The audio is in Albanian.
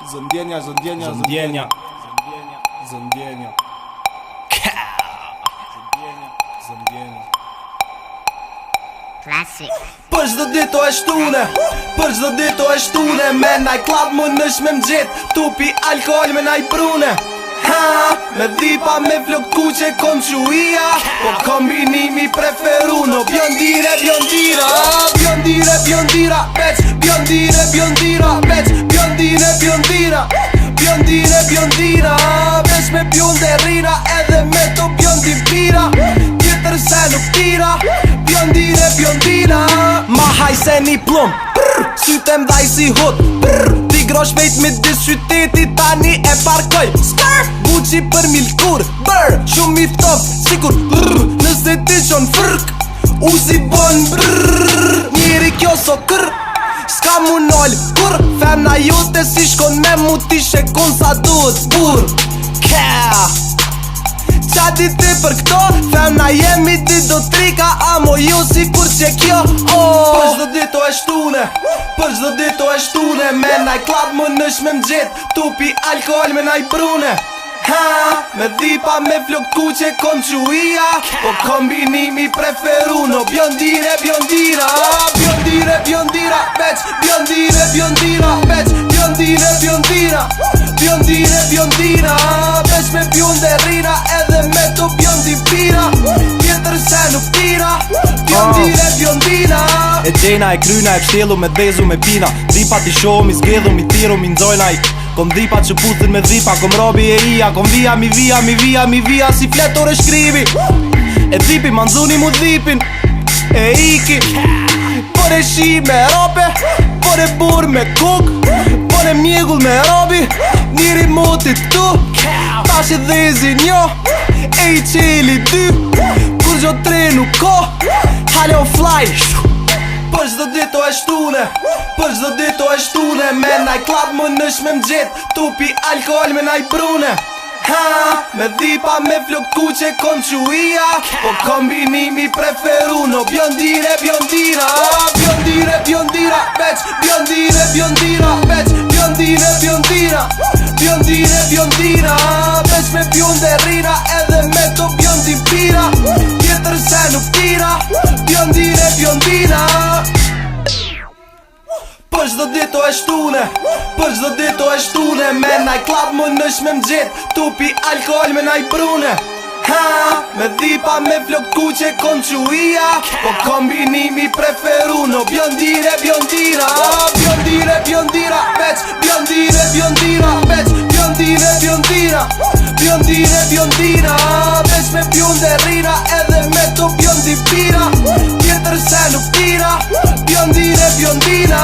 Zëndjenja Classic. Për çdo ditë o e shtune, për çdo ditë o e shtune, me naj klab më nësh me m'gjet, tu pi alkohol me naj brune. Ha, me dhipa me flok kuqe kom quia, po kombinimi preferu no biondire, biondira. Biondire, biondira, bec, biondire, biondira, bec, biondire, biondira. Biondire, biondira, bec me bionde rira, edhe me to biondi pira. Tjetër se nuk tira, biondire, biondira. Ma haj se një plum, syte m'daj si hut, ti grosh vejt me dis qyteti tani e parkoj. Gucci për milkur, shumë i ftof, sikur nëse ti qon fërk, u si bon njeri kjo so kër, s'ka mu nol kur, femna jote si shkon me mu ti shekon sa duhet bur. Qa di ti për këto, femna jemi ti do trika, amo ju si kur që kjo. Për çdo dit o e shtune, për çdo dit o e shtune, me naj klab më nësh me m'gjet, tu pi alkohol me naj brune. Ha, me dhipa me flok kuqe kom quia, po kombinimi preferu no biondire, biondira. Biondire, biondira, bec, biondire, biondira, bec, biondire, biondira. Biondire, biondira, bec me bionde rira, edhe me to biondi pira. Tjetër se nuk tira, biondire, biondira. E gjena, e kryna, e pështjelu me dhezu me pina, dhipa t'i shohëm, i zgedhëm, i tirum, i nxojna i. Kom dhipa që putin me dhipa, kom robi e ia, kom via, mi via, mi via, mi via, si fletor e shkrivi. E dhipi manzuni mu dhipin, e iki. Por e shi me rope, por e bur me kuk, por e mjegull me robi, njëri mutit tu. Tash e dhezi njo, e i qeli dy, kur gjo trenu ko, halo fly. Për çdo dit o e shtune, për çdo dit o e shtune, me naj klab më nësh me m'gjet, tu pi alkohol me naj brune. Ha, me dhipa me flok kuqe kom quia, po kombinimi preferu no biondire, biondira. Biondire, biondira, bec, biondire, biondira, bec, biondire, biondira. Biondire, biondira, bec me bionde rira, edhe me to biondi pira. Tjetër se nuk tira, biondire, biondira. Për çdo dit o e shtune, për çdo dit o e shtune, me naj klab më nësh me m'gjet, tu pi alkohol me naj brune. Ha, me dhipa me flok kuqe kom quia, po kombinimi preferu no biondire, biondira. Biondire, biondira, bec, biondire, biondira, bec, biondire, biondira. Biondire, biondira, bec me bionde rira, edhe me to biondi pira. Tjetër se nuk tira, biondire, biondira.